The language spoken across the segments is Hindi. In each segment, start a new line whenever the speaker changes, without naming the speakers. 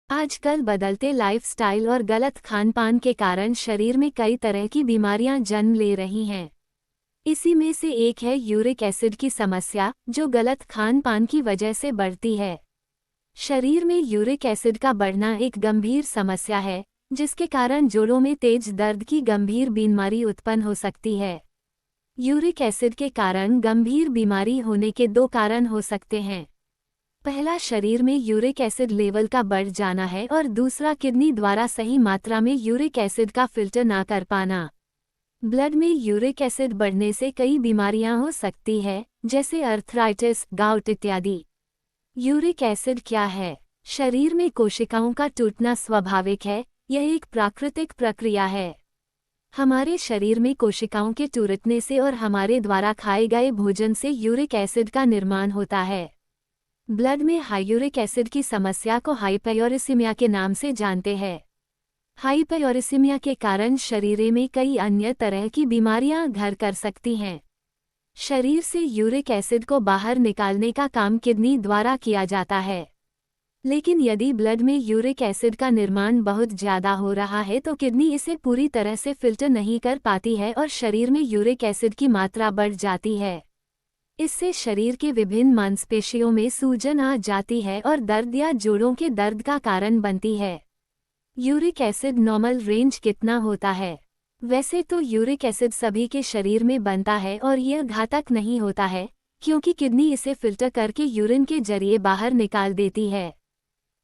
आजकल बदलते लाइफस्टाइल और गलत खान-पान के कारण शरीर में कई तरह की बीमारियां जन्म ले रही हैं। इसी में से एक है यूरिक एसिड की समस्या, जो गलत खान-पान की वजह से बढ़ती है। शरीर में यूरिक एसिड का बढ़ना एक गंभीर समस्या है, जिसके कारण जोड़ों में तेज दर्द की गंभीर बीमारी उत्पन्न हो सकती है। यूरिक एसिड के कारण गंभीर बीमारी होने के दो कारण हो सकते हैं। पहला, शरीर में यूरिक एसिड लेवल का बढ़ जाना है और दूसरा, किडनी द्वारा सही मात्रा में यूरिक एसिड का फिल्टर ना कर पाना। ब्लड में यूरिक एसिड बढ़ने से कई बीमारियां हो सकती है, जैसे अर्थराइटिस, गाउट इत्यादि। यूरिक एसिड क्या है? शरीर में कोशिकाओं का टूटना स्वाभाविक है, यह एक प्राकृतिक प्रक्रिया है। हमारे शरीर में कोशिकाओं के टूटने से और हमारे द्वारा खाए गए भोजन से यूरिक एसिड का निर्माण होता है। ब्लड में हाई यूरिक एसिड की समस्या को हाइपरयूरेसिमिया के नाम से जानते हैं। हाइपरयूरेसिमिया के कारण शरीर में कई अन्य तरह की बीमारियां घर कर सकती हैं। शरीर से यूरिक एसिड को बाहर निकालने का काम किडनी द्वारा किया जाता है। लेकिन यदि ब्लड में यूरिक एसिड का निर्माण बहुत ज़्यादा हो रहा है तो किडनी इसे पूरी तरह से फिल्टर नहीं कर पाती है और शरीर में यूरिक एसिड की मात्रा बढ़ जाती है। इससे शरीर के विभिन्न मांसपेशियों में सूजन आ जाती है और दर्द या जोड़ों के दर्द का कारण बनती है। यूरिक एसिड नॉर्मल रेंज कितना होता है? वैसे तो यूरिक एसिड सभी के शरीर में बनता है और यह घातक नहीं होता है, क्योंकि किडनी इसे फिल्टर करके यूरिन के जरिए बाहर निकाल देती है।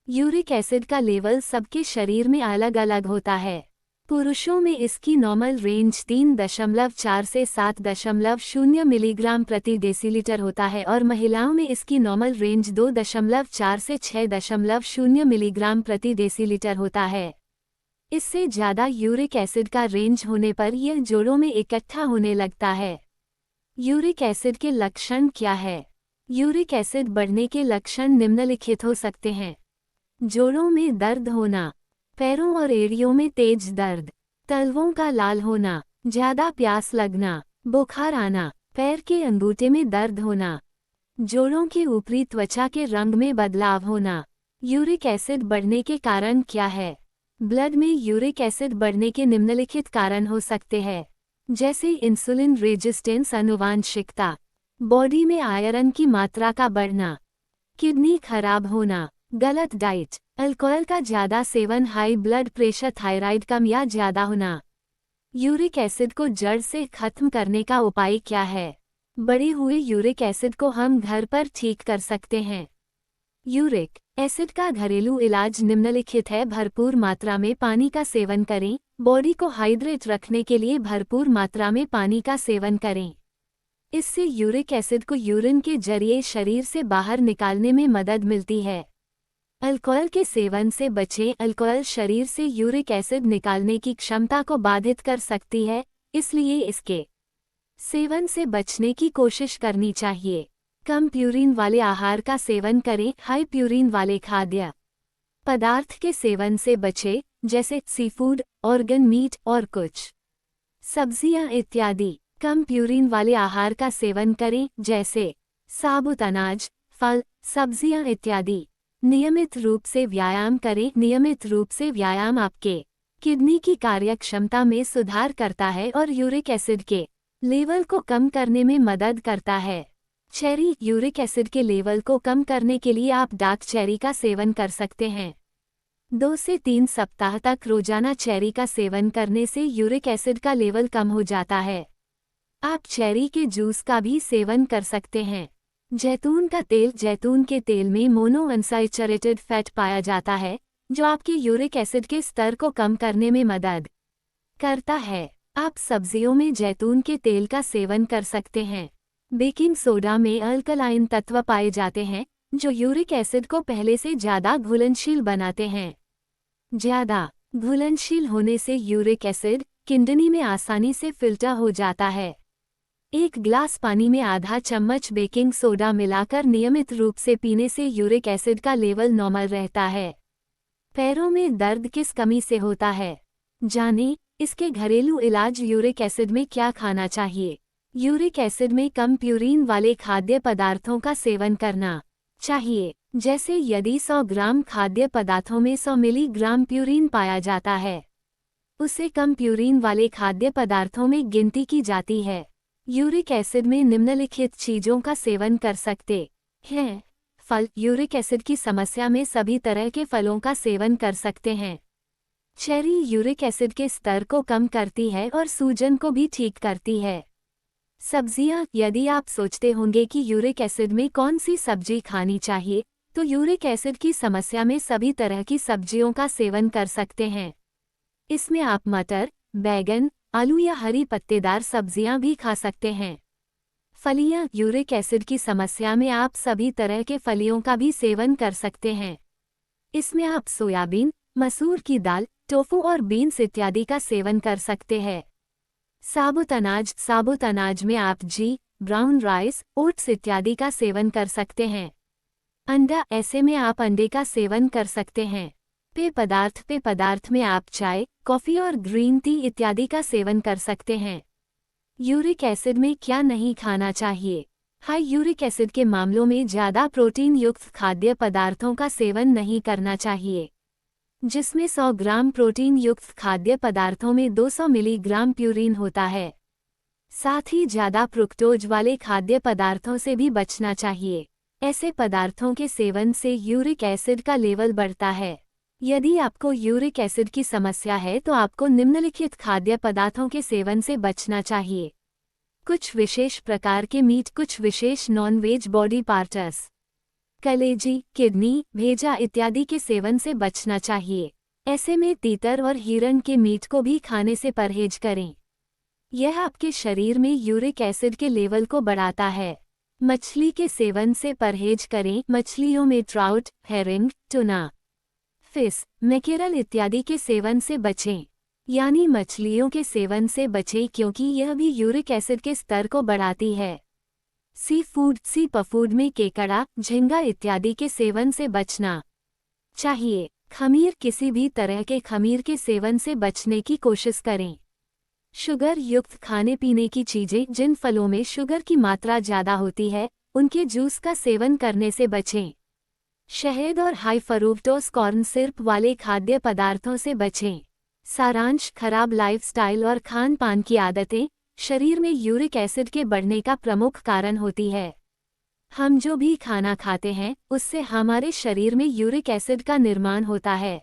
यूरिक एसिड का लेवल सबके शरीर में अलग अलग होता है। पुरुषों में इसकी नॉर्मल रेंज 3.4 से 7.0 मिलीग्राम प्रति डेसीलीटर होता है और महिलाओं में इसकी नॉर्मल रेंज 2.4 से 6.0 मिलीग्राम प्रति डेसीलीटर होता है। इससे ज़्यादा यूरिक एसिड का रेंज होने पर यह जोड़ों में इकट्ठा होने लगता है। यूरिक एसिड के लक्षण क्या है? यूरिक एसिड बढ़ने के लक्षण निम्नलिखित हो सकते हैं। जोड़ों में दर्द होना, पैरों और एड़ियों में तेज दर्द, तलवों का लाल होना, ज़्यादा प्यास लगना, बुखार आना, पैर के अंगूठे में दर्द होना, जोड़ों की ऊपरी त्वचा के रंग में बदलाव होना। यूरिक एसिड बढ़ने के कारण क्या है? ब्लड में यूरिक एसिड बढ़ने के निम्नलिखित कारण हो सकते हैं, जैसे इंसुलिन रेजिस्टेंस, आनुवांशिकता, बॉडी में आयरन की मात्रा का बढ़ना, किडनी खराब होना, गलत डाइट, अल्कोहल का ज़्यादा सेवन, हाई ब्लड प्रेशर, थायराइड कम या ज़्यादा होना। यूरिक एसिड को जड़ से खत्म करने का उपाय क्या है? बढ़े हुए यूरिक एसिड को हम घर पर ठीक कर सकते हैं। यूरिक एसिड का घरेलू इलाज निम्नलिखित है। भरपूर मात्रा में पानी का सेवन करें। बॉडी को हाइड्रेट रखने के लिए भरपूर मात्रा में पानी का सेवन करें। इससे यूरिक एसिड को यूरिन के जरिए शरीर से बाहर निकालने में मदद मिलती है। अल्कोहल के सेवन से बचें। अल्कोहल शरीर से यूरिक एसिड निकालने की क्षमता को बाधित कर सकती है, इसलिए इसके सेवन से बचने की कोशिश करनी चाहिए। कम प्यूरिन वाले आहार का सेवन करें। हाई प्यूरिन वाले खाद्य पदार्थ के सेवन से बचें, जैसे सीफूड, ऑर्गन मीट और कुछ सब्जियां इत्यादि। कम प्यूरिन वाले आहार का सेवन करें, जैसे साबुत अनाज, फल, सब्जियां इत्यादि। नियमित रूप से व्यायाम करें। नियमित रूप से व्यायाम आपके किडनी की कार्यक्षमता में सुधार करता है और यूरिक एसिड के लेवल को कम करने में मदद करता है। चेरी, यूरिक एसिड के लेवल को कम करने के लिए आप डार्क चेरी का सेवन कर सकते हैं। 2 से 3 सप्ताह तक रोजाना चेरी का सेवन करने से यूरिक एसिड का लेवल कम हो जाता है। आप चेरी के जूस का भी सेवन कर सकते हैं। जैतून का तेल, जैतून के तेल में मोनोअनसैचुरेटेड फैट पाया जाता है, जो आपके यूरिक एसिड के स्तर को कम करने में मदद करता है। आप सब्जियों में जैतून के तेल का सेवन कर सकते हैं। बेकिंग सोडा में अल्कलाइन तत्व पाए जाते हैं, जो यूरिक एसिड को पहले से ज़्यादा घुलनशील बनाते हैं। ज़्यादा घुलनशील होने से यूरिक एसिड किडनी में आसानी से फिल्टर हो जाता है। 1 गिलास पानी में आधा चम्मच बेकिंग सोडा मिलाकर नियमित रूप से पीने से यूरिक एसिड का लेवल नॉर्मल रहता है। पैरों में दर्द किस कमी से होता है? जानें, इसके घरेलू इलाज। यूरिक एसिड में क्या खाना चाहिए? यूरिक एसिड में कम प्यूरिन वाले खाद्य पदार्थों का सेवन करना चाहिए। जैसे यदि 100 ग्राम खाद्य पदार्थों में 100 मिलीग्राम प्यूरिन पाया जाता है, उससे कम प्यूरिन वाले खाद्य पदार्थों में गिनती की जाती है। यूरिक एसिड में निम्नलिखित चीजों का सेवन कर सकते हैं। फल। यूरिक एसिड की समस्या में सभी तरह के फलों का सेवन कर सकते हैं। चेरी यूरिक एसिड के स्तर को कम करती है और सूजन को भी ठीक करती है। सब्जियां। यदि आप सोचते होंगे कि यूरिक एसिड में कौन सी सब्जी खानी चाहिए, तो यूरिक एसिड की समस्या में सभी तरह की सब्जियों का सेवन कर सकते हैं। इसमें आप मटर, बैगन, आलू या हरी पत्तेदार सब्जियां भी खा सकते हैं। फलियां। यूरिक एसिड की समस्या में आप सभी तरह के फलियों का भी सेवन कर सकते हैं। इसमें आप सोयाबीन, मसूर की दाल, टोफू और बीन्स इत्यादि का सेवन कर सकते हैं। साबुत अनाज। साबुत अनाज में आप जी, ब्राउन राइस, ओट्स इत्यादि का सेवन कर सकते हैं। अंडा। ऐसे में आप अंडे का सेवन कर सकते हैं। पेय पदार्थ। पेय पदार्थ में आप चाय, कॉफ़ी और ग्रीन टी इत्यादि का सेवन कर सकते हैं। यूरिक एसिड में क्या नहीं खाना चाहिए। हाई यूरिक एसिड के मामलों में ज़्यादा प्रोटीन युक्त खाद्य पदार्थों का सेवन नहीं करना चाहिए, जिसमें 100 ग्राम प्रोटीन युक्त खाद्य पदार्थों में 200 मिलीग्राम प्यूरिन होता है। साथ ही ज़्यादा फ्रुक्टोज वाले खाद्य पदार्थों से भी बचना चाहिए। ऐसे पदार्थों के सेवन से यूरिक एसिड का लेवल बढ़ता है। यदि आपको यूरिक एसिड की समस्या है तो आपको निम्नलिखित खाद्य पदार्थों के सेवन से बचना चाहिए। कुछ विशेष प्रकार के मीट। कुछ विशेष नॉन-वेज बॉडी पार्ट्स, कलेजी, किडनी, भेजा इत्यादि के सेवन से बचना चाहिए। ऐसे में तीतर और हिरण के मीट को भी खाने से परहेज करें। यह आपके शरीर में यूरिक एसिड के लेवल को बढ़ाता है। मछली के सेवन से परहेज करें। मछलियों में trout, herring, tuna, fish, mackerel इत्यादि के सेवन से बचें। यानी मछलियों के सेवन से बचें क्योंकि यह भी यूरिक एसिड के स्तर को बढ़ाती है। Sea food. सी फूड में केकड़ा, झींगा इत्यादि के सेवन से बचना चाहिए। खमीर। किसी भी तरह के खमीर के सेवन से बचने की कोशिश करें। शुगर युक्त खाने पीने की चीजें। जिन फलों में शुगर की मात्रा ज़्यादा होती है, उनके जूस का सेवन करने से बचें। शहद और हाई फ्रुक्टोज कॉर्न सिरप वाले खाद्य पदार्थों से बचें। सारांश। खराब लाइफस्टाइल और खान पान की आदतें शरीर में यूरिक एसिड के बढ़ने का प्रमुख कारण होती है। हम जो भी खाना खाते हैं उससे हमारे शरीर में यूरिक एसिड का निर्माण होता है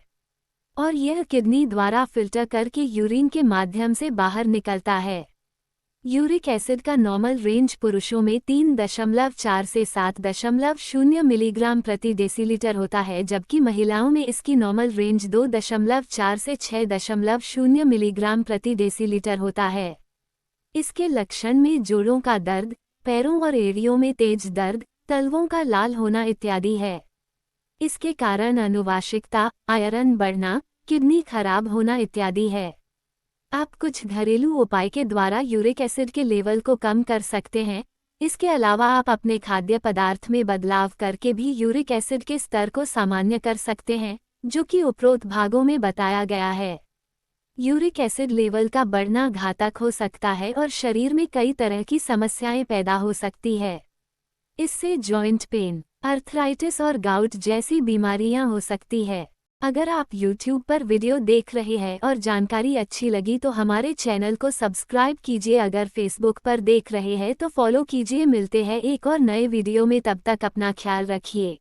और यह किडनी द्वारा फिल्टर करके यूरिन के माध्यम से बाहर निकलता है। यूरिक एसिड का नॉर्मल रेंज पुरुषों में 3.4 से 7.0 मिलीग्राम प्रति डेसीलीटर होता है, जबकि महिलाओं में इसकी नॉर्मल रेंज 2.4 से 6.0 मिलीग्राम प्रति डेसीलीटर होता है। इसके लक्षण में जोड़ों का दर्द, पैरों और एड़ियों में तेज दर्द, तलवों का लाल होना इत्यादि है। इसके कारण आनुवांशिकता, आयरन बढ़ना, किडनी खराब होना इत्यादि है। आप कुछ घरेलू उपाय के द्वारा यूरिक एसिड के लेवल को कम कर सकते हैं। इसके अलावा आप अपने खाद्य पदार्थ में बदलाव करके भी यूरिक एसिड के स्तर को सामान्य कर सकते हैं, जो कि उपरोक्त भागों में बताया गया है। यूरिक एसिड लेवल का बढ़ना घातक हो सकता है और शरीर में कई तरह की समस्याएं पैदा हो सकती है। इससे जॉइंट पेन, अर्थराइटिस और गाउट जैसी बीमारियां हो सकती है। अगर आप YouTube पर वीडियो देख रहे हैं और जानकारी अच्छी लगी तो हमारे चैनल को सब्सक्राइब कीजिए। अगर Facebook पर देख रहे हैं तो फॉलो कीजिए। मिलते हैं एक और नए वीडियो में, तब तक अपना ख्याल रखिए।